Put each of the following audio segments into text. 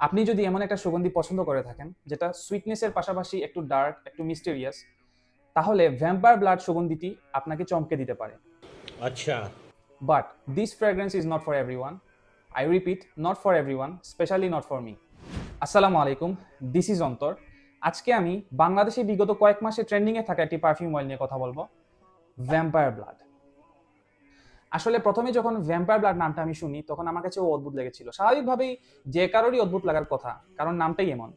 আপনি যদি এমন একটা সুগন্ধি পছন্দ করে থাকেন যেটা সুইটনেসের পাশাপাশি একটু ডার্ক, একটু মিস্টেরিয়াস, তাহলে ভ্যাম্পায়ার ব্লাড সুগন্ধিটি আপনাকে চমকে দিতে পারে। अच्छा। But this fragrance is not for everyone. I repeat, not for everyone, specially not for me. আসসালামু আলাইকুম, দিস ইজ অন্তর। আজকে আমি বাংলাদেশে বিগত কয়েক মাসে ট্রেন্ডিংয়ে থাকা একটি পারফিউম অয়েল নিয়ে কথা বলবো, ভ্যাম্পায়ার ব্লাড। আসলে প্রথমে যখন ভ্যাম্পায়ার ব্লাড নামটা আমি শুনি তখন আমার কাছে অদ্ভুত লেগেছিল। স্বাভাবিকভাবেই যে কারোরই অদ্ভুত লাগার কথা, কারণ নামটাই এমন।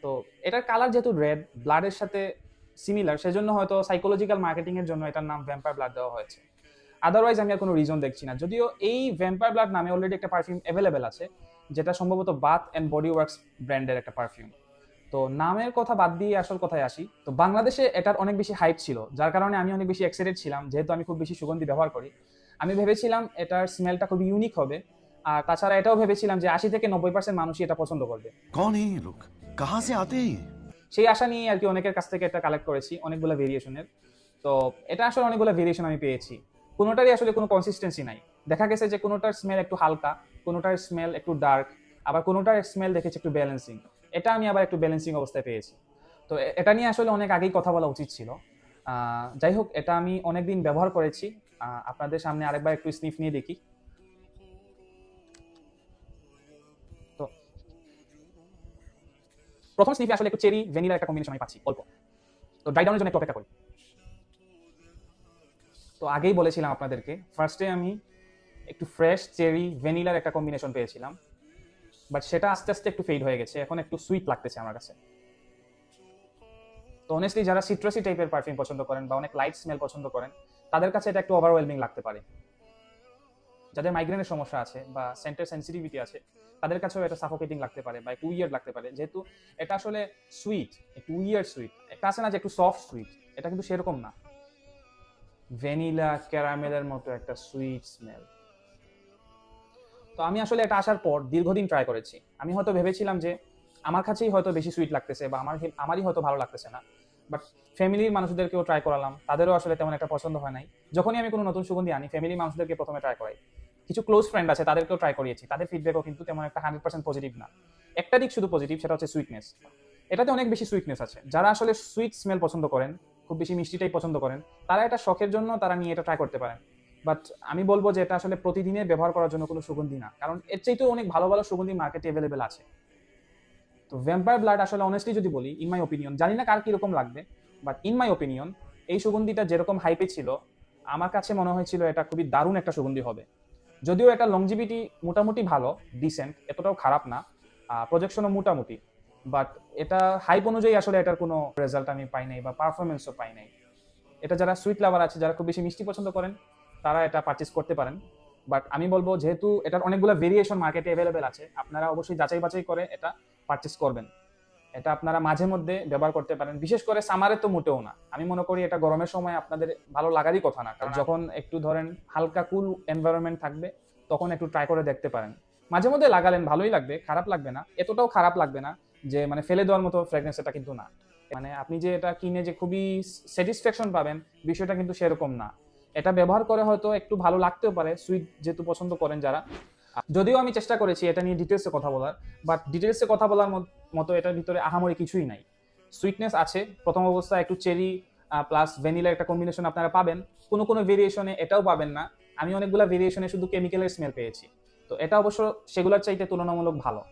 তো এটার কালার যেহেতু রেড, ব্লাডের সাথে সিমিলার, সেজন্য হয়তো সাইকোলজিক্যাল মার্কেটিং এর জন্য এটার নাম ভ্যাম্পায়ার ব্লাড দেওয়া হয়েছে। আদারওয়াইজ আমি আর কোনো রিজন দেখছি না। যদিও এই ভ্যাম্পায়ার ব্লাড নামে অলরেডি একটা পারফিউম অ্যাভেলেবেল আছে, যেটা সম্ভবত বাথ অ্যান্ড বডি ওয়ার্কস ব্র্যান্ডের একটা পারফিউম। তো নামের কথা বাদ দিয়ে আসল কথায় আসি, তো বাংলাদেশে এটার অনেক বেশি হাইপ ছিল, যার কারণে আমি অনেক বেশি এক্সাইটেড ছিলাম। যেহেতু আমি খুব বেশি সুগন্ধি ব্যবহার করি, আমি ভেবেছিলাম এটার স্মেলটা খুবই ইউনিক হবে। আর তাছাড়া এটাও ভেবেছিলাম যে 80 থেকে 90% মানুষই এটা পছন্দ করবে। कौन है ये लोग? कहाँ से आते हैं ये? সেই আশা নিয়ে আর কি অনেকের কাছ থেকে এটা কালেক্ট করেছি, অনেকগুলো ভেরিয়েশনের। তো এটা আসলে অনেকগুলো ভেরিয়েশন আমি পেয়েছি, কোনোটারই আসলে কোনো কনসিস্টেন্সি নাই। দেখা গেছে যে কোনোটার স্মেল একটু হালকা, কোনোটার স্মেল একটু ডার্ক, আবার কোনোটার স্মেল দেখেছি একটু ব্যালেন্সিং। এটা আমি আবার একটু ব্যালেন্সিং অবস্থায় পেয়েছি। তো এটা নিয়ে আসলে অনেক আগেই কথা বলা উচিত ছিল। যাই হোক, এটা আমি অনেকদিন ব্যবহার করেছি। আপনাদের সামনে আরেকবার একটু স্নিফ নিয়ে দেখি। তো প্রথম স্নিফে আসলে একটু চেরি ভ্যানিলার একটা কম্বিনেশন আমি পাচ্ছি অল্প। তো ড্রাই ডাউনের জন্য একটু অপেক্ষা করি। তো আগেই বলেছিলাম আপনাদেরকে, ফার্স্টে আমি একটু ফ্রেশ চেরি ভ্যানিলার একটা কম্বিনেশন পেয়েছিলাম, বাট সেটা আস্তে আস্তে একটু ফেড হয়ে গেছে, এখন একটু সুইট লাগতেছে আমার কাছে। তো অনেস্টলি যারা সিট্রাসি টাইপের পারফিউম পছন্দ করেন বা অনেক লাইট স্মেল পছন্দ করেন, তাদের কাছে এটা একটু ওভারওয়েলমিং লাগতে পারে। যাদের মাইগ্রেনের সমস্যা আছে বা সেন্টের সেন্সিটিভিটি আছে, তাদের কাছেও এটা সাফোকেটিং লাগতে পারে বা একটু উইয়ার্ড লাগতে পারে, যেহেতু এটা আসলে সুইট, একটু উইয়ার্ড সুইট। একটা আছে না যে একটু সফট সুইট, এটা কিন্তু সেরকম না। ভ্যানিলা ক্যারামেলের মতো একটা সুইট স্মেল। তো আমি আসলে এটা আসার পর দীর্ঘদিন ট্রাই করেছি। আমি হয়তো ভেবেছিলাম যে আমার কাছেই হয়তো বেশি সুইট লাগতেছে বা আমারই হয়তো ভালো লাগতেছে না, বাট ফ্যামিলির মানুষদেরকেও ট্রাই করালাম, তাদেরও আসলে তেমন একটা পছন্দ হয় নাই। যখনই আমি কোনো নতুন সুগন্ধি আনি, ফ্যামিলির মানুষদেরকে প্রথমে ট্রাই করাই। কিছু ক্লোজ ফ্রেন্ড আছে, তাদেরকেও ট্রাই করিয়েছি, তাদের ফিডব্যাকও কিন্তু তেমন একটা 100% পজিটিভ না। একটা দিক শুধু পজিটিভ, সেটা হচ্ছে সুইটনেস। এটাতে অনেক বেশি সুইটনেস আছে। যারা আসলে সুইট স্মেল পছন্দ করেন, খুব বেশি মিষ্টিটাই পছন্দ করেন, তারা এটা শখের জন্য তারা নিয়ে এটা ট্রাই করতে পারেন। বাট আমি বলবো যে এটা আসলে প্রতিদিনে ব্যবহার করার জন্য কোনো সুগন্ধি না, কারণ এর চাইতেও অনেক ভালো ভালো সুগন্ধি মার্কেটে অ্যাভেলেবেল আছে। তো ভ্যাম্পায়ার ব্লাড আসলে অনেস্টলি যদি বলি, ইন মাই ওপিনিয়ন, জানি না কার কিরকম লাগবে, বাট ইন মাই ওপিনিয়ন এই সুগন্ধিটা যেরকম হাইপে ছিল, আমার কাছে মনে হয়েছিল এটা খুবই দারুণ একটা সুগন্ধি হবে। যদিও এটা লংজিভিটি মোটামুটি ভালো, ডিসেন্ট, এতটাও খারাপ না, প্রজেকশনও মোটামুটি, বাট এটা হাইপ অনুযায়ী আসলে এটার কোনো রেজাল্ট আমি পাই নাই বা পারফরমেন্সও পাই নাই। এটা যারা সুইট লাভার আছে, যারা খুব বেশি মিষ্টি পছন্দ করেন, তারা এটা পারচেস করতে পারেন। বাট আমি বলবো, যেহেতু এটার অনেকগুলো ভেরিয়েশন মার্কেটে অ্যাভেলেবেল আছে, আপনারা অবশ্যই যাচাই বাছাই করে এটা পারচেস করবেন। এটা আপনারা মাঝে মধ্যে ব্যবহার করতে পারেন, বিশেষ করে সামারে তো মোটেও না। আমি মনে করি এটা গরমের সময় আপনাদের ভালো লাগারই কথা না, কারণ যখন একটু ধরেন হালকা কুল এনভায়রনমেন্ট থাকবে, তখন একটু ট্রাই করে দেখতে পারেন। মাঝে মধ্যে লাগালেন ভালোই লাগবে, খারাপ লাগবে না, এতটাও খারাপ লাগবে না যে মানে ফেলে দেওয়ার মতো ফ্র্যাগনেন্স এটা কিন্তু না। মানে আপনি যে এটা কিনে যে খুবই স্যাটিসফ্যাকশন পাবেন, বিষয়টা কিন্তু সেরকম না। এটা ব্যবহার করে হয়তো একটু ভালো লাগতেও পারে, সুইট যেহেতু পছন্দ করেন যারা। যদিও আমি চেষ্টা করেছি এটা নিয়ে ডিটেলসে কথা বলার, বাট ডিটেলসে কথা বলার মতো এটার ভিতরে আহামরি কিছুই নাই। সুইটনেস আছে, প্রথম অবস্থায় একটু চেরি প্লাস ভ্যানিলার একটা কম্বিনেশন আপনারা পাবেন। কোনো কোনো ভেরিয়েশনে এটাও পাবেন না। আমি অনেকগুলো ভেরিয়েশনে শুধু কেমিক্যালের স্মেল পেয়েছি। তো এটা অবশ্য সেগুলোর চাইতে তুলনামূলক ভালো।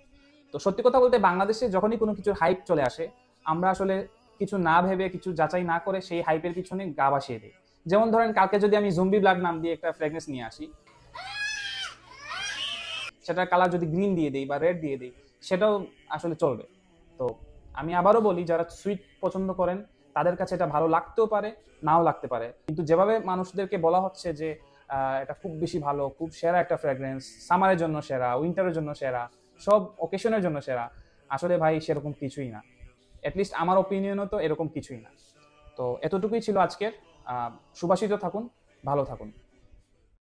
তো সত্যি কথা বলতে, বাংলাদেশে যখনই কোনো কিছুর হাইপ চলে আসে, আমরা আসলে কিছু না ভেবে, কিছু যাচাই না করে সেই হাইপের পিছনে গা ভাসিয়ে দিই। যেমন ধরেন, কালকে যদি আমি জম্বি ব্লাড নাম দিয়ে একটা ফ্র্যাগনেন্স নিয়ে আসি, সেটার কালার যদি গ্রিন দিয়ে দিই বা রেড দিয়ে দিই, সেটাও আসলে চলবে। তো আমি আবারও বলি, যারা সুইট পছন্দ করেন তাদের কাছে এটা ভালো লাগতেও পারে, নাও লাগতে পারে, কিন্তু যেভাবে মানুষদেরকে বলা হচ্ছে যে এটা খুব বেশি ভালো, খুব সেরা একটা ফ্র্যাগ্রেন্স, সামারের জন্য সেরা, উইন্টারের জন্য সেরা, সব অকেশনের জন্য সেরা, আসলে ভাই সেরকম কিছুই না। অ্যাটলিস্ট আমার ওপিনিয়নও তো এরকম কিছুই না। তো এতটুকুই ছিল আজকের। সুবাসিত থাকুন, ভালো থাকুন।